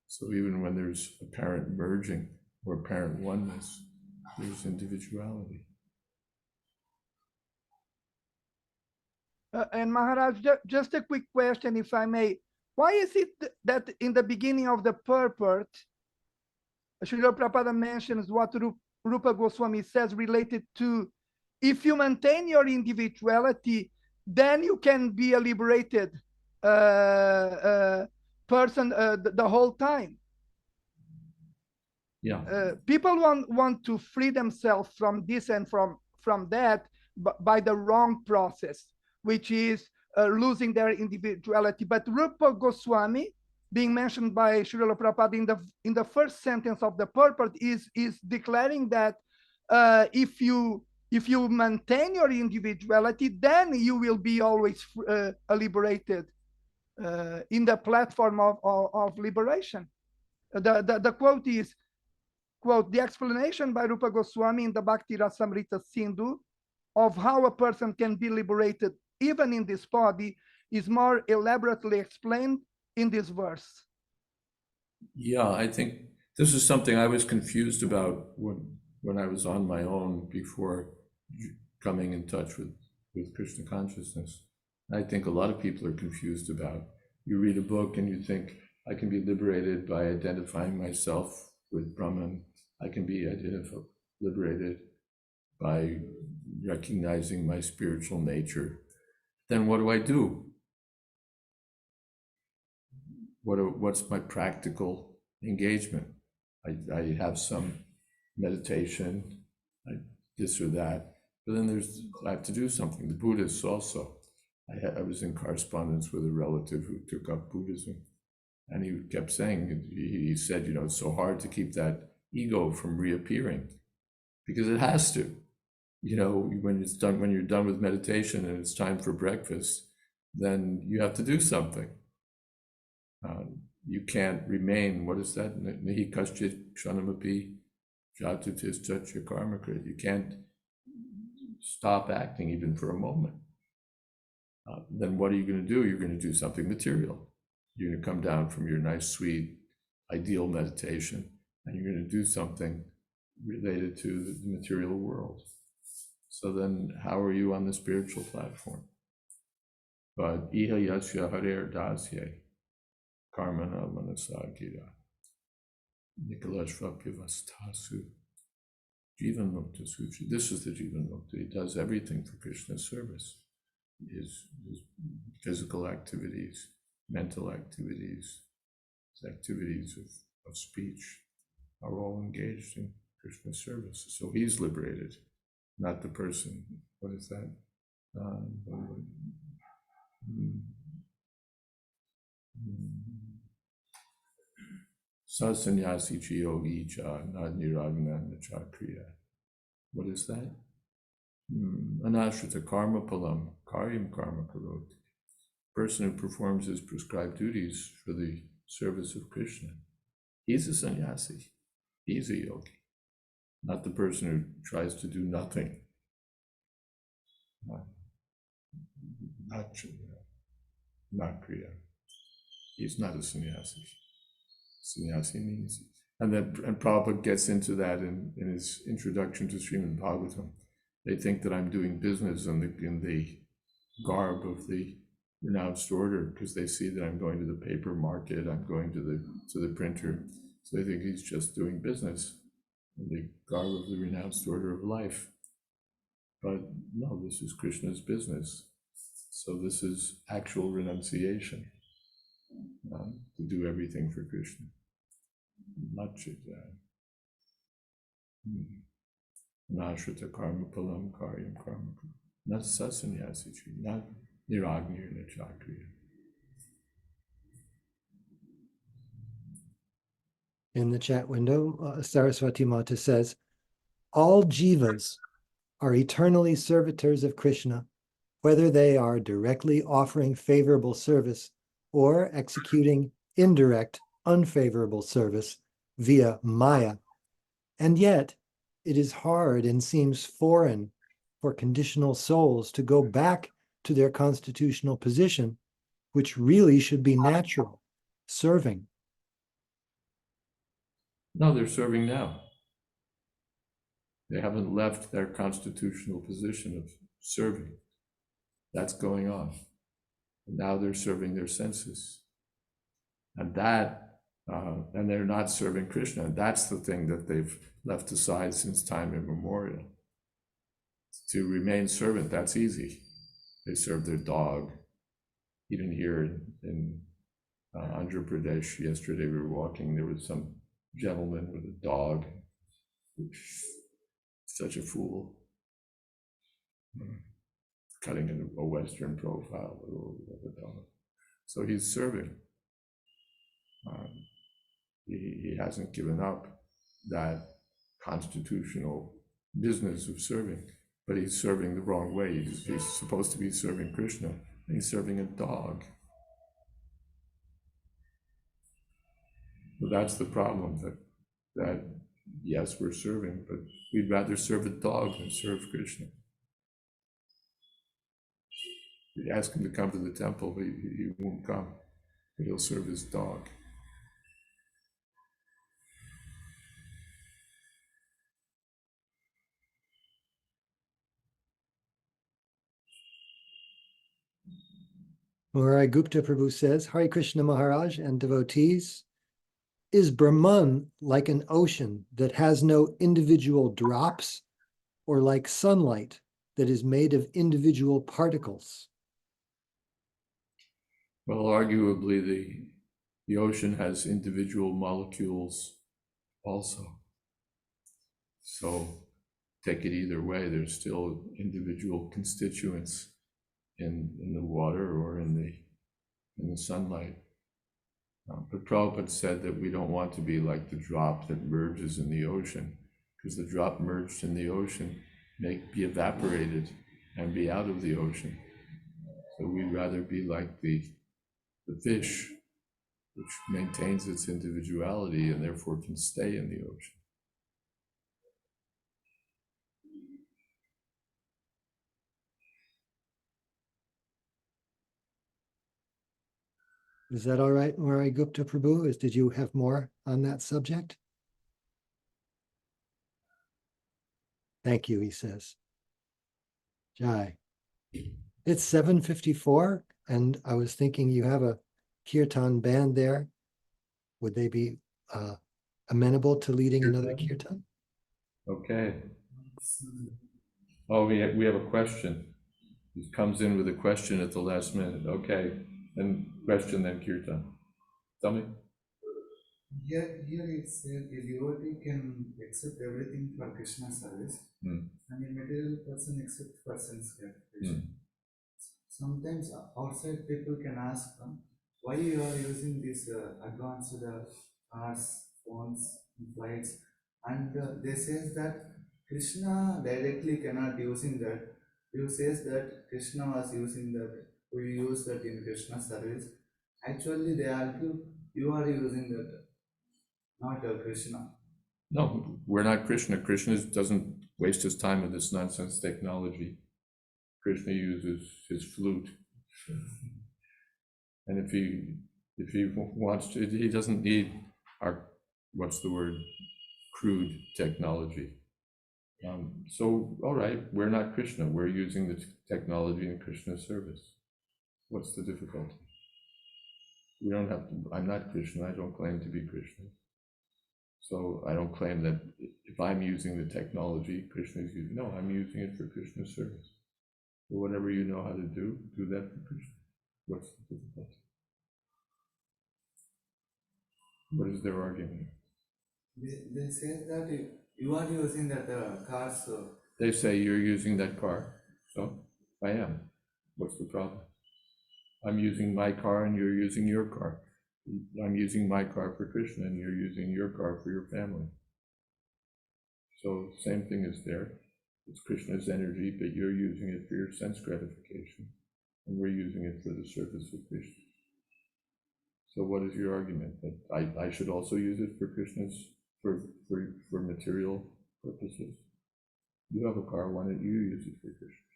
So even when there's apparent merging or apparent oneness, there's individuality. And Maharaj, just a quick question, if I may. Why is it that in the beginning of the purport, Srila Prabhupada mentions what Rupa Goswami says related to, if you maintain your individuality, then you can be a liberated person the whole time. Yeah. People want to free themselves from this and from that by the wrong process, which is losing their individuality. But Rupa Goswami, being mentioned by Srila Prabhupada in the first sentence of the purport, is declaring that if you maintain your individuality, then you will be always liberated in the platform of liberation. The quote is, quote, the explanation by Rupa Goswami in the Bhakti Rasamrita Sindhu of how a person can be liberated even in this body is more elaborately explained in this verse. Yeah, I think this is something I was confused about when I was on my own before coming in touch with Krishna consciousness. I think a lot of people are confused about. You read a book and you think, I can be liberated by identifying myself with Brahman. I can be liberated by recognizing my spiritual nature. Then what do I do? What's my practical engagement? I have some meditation, this or that, but then I have to do something. The Buddhists also. I was in correspondence with a relative who took up Buddhism, and he kept saying, he said, it's so hard to keep that ego from reappearing because it has to. When you're done with meditation and it's time for breakfast, then you have to do something. You can't remain, what is that? Nahi kaschit kshanamapi jatutischa karmakrit. You can't stop acting even for a moment. Then what are you going to do? You're going to do something material. You're going to come down from your nice, sweet, ideal meditation, and you're going to do something related to the material world. So then how are you on the spiritual platform? But iha yasya harer dasye karmana manasagira nikalashvapyavastasu jivan mukta suchi. This is the jivan mukta. He does everything for Krishna's service. His physical activities, mental activities, his activities of speech are all engaged in Krishna's service. So he's liberated, not the person. What is that? Sasanyasi chiyogi cha nad niragna nachakriya. What is that? Anashrita karma palam karyam karma karoti. Person who performs his prescribed duties for the service of Krishna. He's a sannyasi. He's a yogi. Not the person who tries to do nothing. Not kriya. He's not a sannyasi. Sannyasi means, and Prabhupada gets into that in his introduction to Srimad Bhagavatam. They think that I'm doing business in the garb of the renounced order because they see that I'm going to the paper market, I'm going to the printer. So they think he's just doing business in the garb of the renounced order of life. But no, this is Krishna's business. So this is actual renunciation, to do everything for Krishna. Much of that. Nashrita karma palam karyam karma. Not sasanyasi, not niragnir nachakriya. In the chat window, Saraswati Mata says, all jivas are eternally servitors of Krishna, whether they are directly offering favorable service or executing indirect, unfavorable service via Maya. And yet, it is hard and seems foreign for conditional souls to go back to their constitutional position, which really should be natural, serving. No, they're serving now. They haven't left their constitutional position of serving. That's going on. And now they're serving their senses. And and they're not serving Krishna. That's the thing that they've left aside since time immemorial. To remain servant, that's easy. They serve their dog. Even here in Andhra Pradesh, yesterday we were walking, there was some gentleman with a dog, such a fool, cutting in a Western profile with a dog. So he's serving. He hasn't given up that constitutional business of serving, but he's serving the wrong way. He's supposed to be serving Krishna, and he's serving a dog. So that's the problem, that yes, we're serving, but we'd rather serve a dog than serve Krishna. You ask him to come to the temple, he won't come, but he'll serve his dog. Murai Gupta Prabhu says, Hare Krishna Maharaj and devotees, is Brahman like an ocean that has no individual drops, or like sunlight that is made of individual particles? Well, arguably, the ocean has individual molecules also. So take it either way, there's still individual constituents in the water or in the sunlight. But Prabhupada said that we don't want to be like the drop that merges in the ocean, because the drop merged in the ocean may be evaporated and be out of the ocean. So we'd rather be like the fish, which maintains its individuality and therefore can stay in the ocean. Is that all right, Murai Gupta Prabhu? Did you have more on that subject? Thank you, he says. Jai. It's 7:54, and I was thinking you have a kirtan band there. Would they be amenable to leading another kirtan? Okay. Oh, we have a question. It comes in with a question at the last minute. Okay. And question, then kirtan. Tell me. Here it says a devotee can accept everything for Krishna service, and a material person accept person's gratification. Sometimes outside people can ask them, why you are using these advanced cars, phones, flights, and they says that Krishna directly cannot using that. You says that Krishna was using that. We use that in Krishna service. Actually, they argue you are using that, not Krishna. No, we're not Krishna. Krishna doesn't waste his time with this nonsense technology. Krishna uses his flute. And if he wants to, he doesn't need our, crude technology. So, all right, we're not Krishna. We're using the technology in Krishna's service. What's the difficulty? We don't have to, I'm not Krishna. I don't claim to be Krishna. So I don't claim that if I'm using the technology, Krishna is using. No, I'm using it for Krishna's service. So whatever you know how to do that for Krishna. What's the difficulty? What is their argument? They say that you are using that car, so They say you're using that car. So I am. What's the problem? I'm using my car and you're using your car. I'm using my car for Krishna and you're using your car for your family. So same thing is there. It's Krishna's energy, but you're using it for your sense gratification. And we're using it for the service of Krishna. So what is your argument? That I should also use it for Krishna's, for material purposes? You have a car, why don't you use it for Krishna?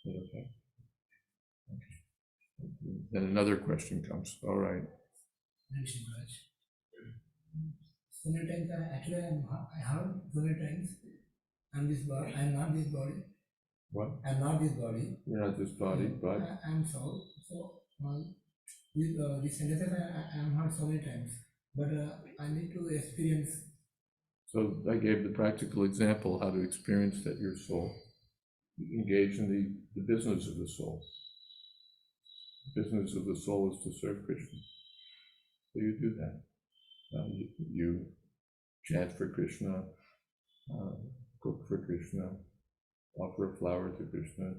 Okay. Then another question comes. All right. So many times, I heard so many times, I'm this body, I'm not this body. What? I'm not this body. You're not this body, but I'm soul. So with this sentences I am heard so many times, but I need to experience. so I gave the practical example how to experience that your soul. You engage in the business of the soul. The business of the soul is to serve Krishna. So you do that. You chant for Krishna, cook for Krishna, offer a flower to Krishna,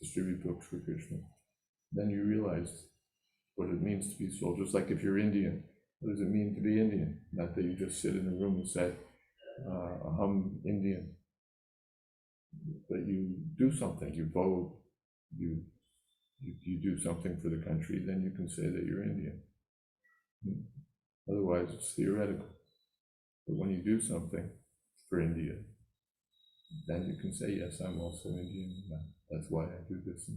distribute books for Krishna. Then you realize what it means to be soul. Just like if you're Indian, what does it mean to be Indian? Not that you just sit in a room and say, I'm Indian. But you do something, you vote, you do something for the country, then you can say that you're Indian. Otherwise, it's theoretical. But when you do something for India, then you can say, yes, I'm also Indian. That's why I do this.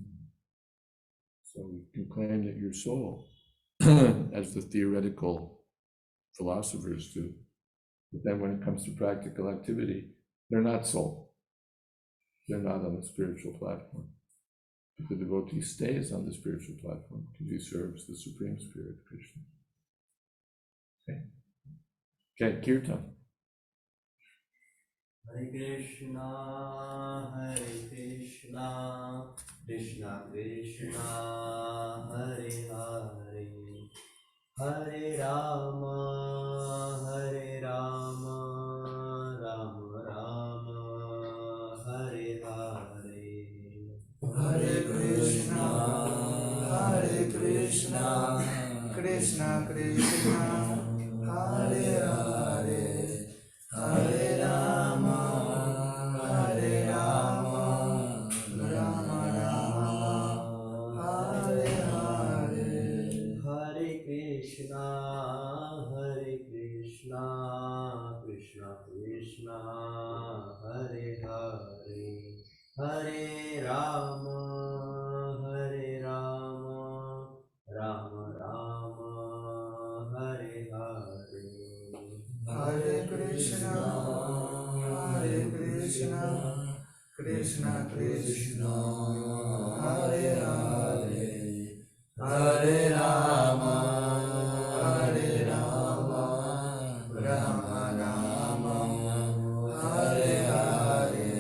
So you can claim that your soul, as the theoretical philosophers do. But then when it comes to practical activity, they're not soul. They're not on the spiritual platform. But the devotee stays on the spiritual platform because he serves the Supreme Spirit, Krishna. Okay, Kirtan. Hare Krishna, Krishna Krishna, Hare Hare, Hare Rama, Rama Rama, Hare Hare. Hare Krishna, Krishna Krishna, Hare Hare, Hare Rama, Rama Rama, Hare Hare. Hare Krishna, Krishna Krishna, Hare Hare, Hare Rama, Rama Rama, Hare Hare. Hare Krishna, Krishna Krishna, Hare Hare, Hare Rama, Rama Rama, Hare Hare.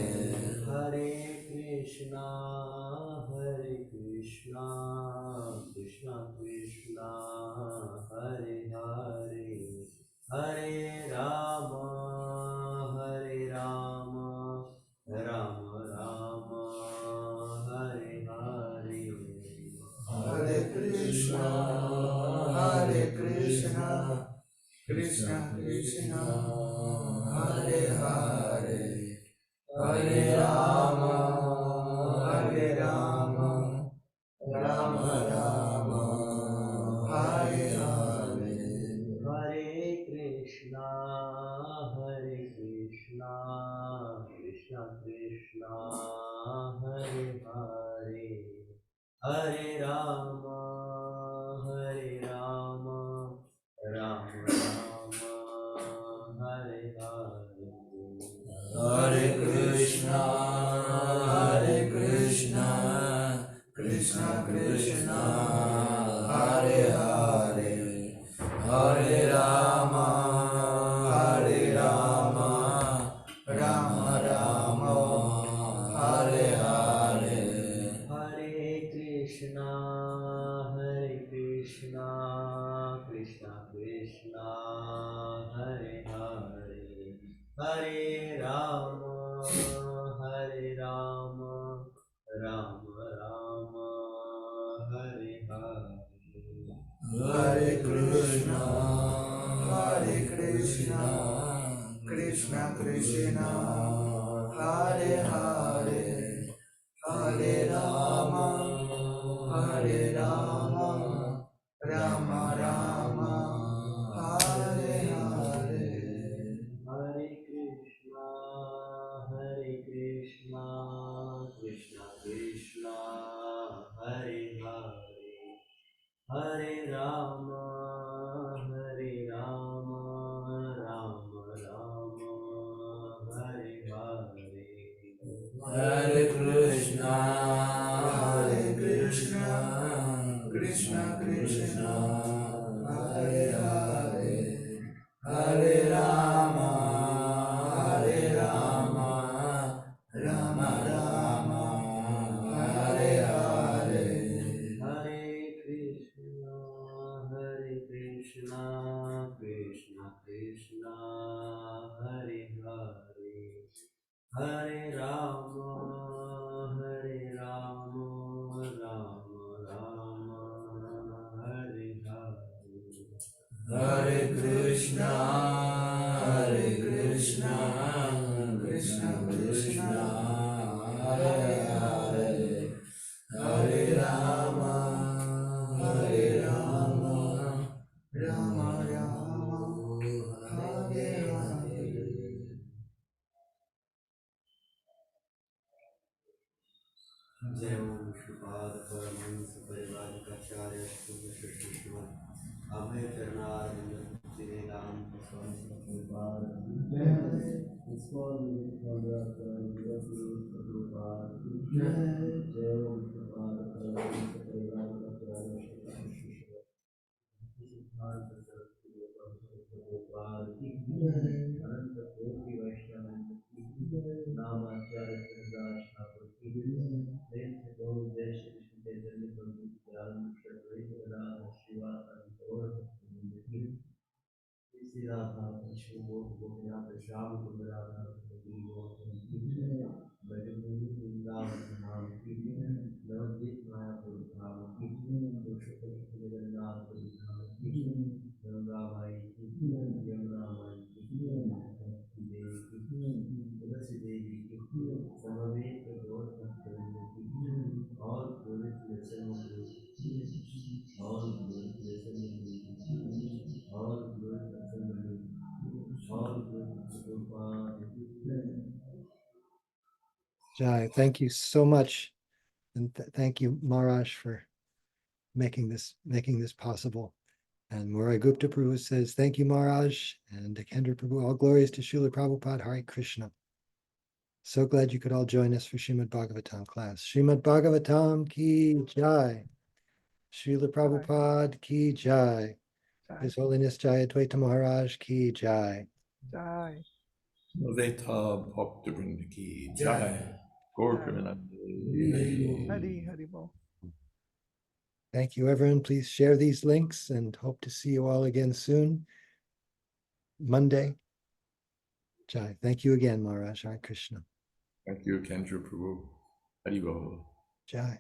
Hare Krishna, Krishna Krishna, Hare Hare, Hare Rama, Rama Rama, Hare Hare. Hare Krishna, Krishna Krishna, Hare Hare, Hare Rama, Rama Rama, Hare Hare. Hare Krishna, Krishna Krishna, Hare Hare, Hare Rama, Rama Rama, Hare Hare. Hare Krishna, Krishna Krishna, Hare Hare, Hare Rama, Rama Rama, Hare Hare. Hare Krishna, Krishna Krishna, Hare Hare, Hare Rama, Rama Rama, Hare Hare. Hare Krishna, Krishna Krishna, Hare Hare, Hare Rama, Rama Rama, Hare Hare. Hare Krishna, Krishna Krishna, Hare Hare, Hare Rama, Rama Rama, Hare Hare. Hare Krishna, Krishna Krishna Hare Hare Hare Rama Hare Rama Rama Rama Hare Hare Hare Krishna, Krishna Krishna, Hare Hare, Hare Rama, Rama Rama, Hare Hare. Hare Krishna Krishna Krishna Hare Hare Hare Rama Rama Rama Hare Hare जय ओम श्रीपाद परमहंस परिवारिकाचार्य शुभ श्रीमद अभय चरणारविंद श्री राम स्वामी प्रभुपाद जय ओम श्रीपाद परमहंस परिवारिकाचार्य सिद्धांत सरस्वती प्रभुपाद की अनंत कोटि वैष्णव नामाचार्य हरिदास ठाकुर की प्रेम से बोल जय श्री कृष्ण चैतन्य प्रभु नित्यानंद श्रीवास और श्री राधा कृष्ण गोपीनाथ श्याम कुंद राधा ब्रजभूमि वृंदावन धाम की नवद्वीप मायापुर धाम की पुरुषोत्तम जगन्नाथ धाम की गंगा माई की यमुना माई की देवी की तुलसी देवी की समवेत गौर भक्तवृंद की और पुरुष दर्शन और पुरुष दर्शन और पुरुष दर्शन और पुरुष Gopal Jai, thank you so much. And thank you, Maharaj, for making this possible. And Murai Gupta Prabhu says, thank you, Maharaj. And Dekendra Prabhu, all glories to Srila Prabhupada, Hare Krishna. So glad you could all join us for Srimad Bhagavatam class. Srimad Bhagavatam ki jai. Srila Prabhupada ki jai. His Holiness Jayadvaita Maharaj ki jai. Jai. Veta Bhaktivinoda ki Jai. Gaur Premanande. Hari Bol. Thank you, everyone. Please share these links and hope to see you all again soon. Monday. Jai. Thank you again, Maharaj. Hare Krishna. Thank you, Kendra Prabhu. Hari Bol. Jai.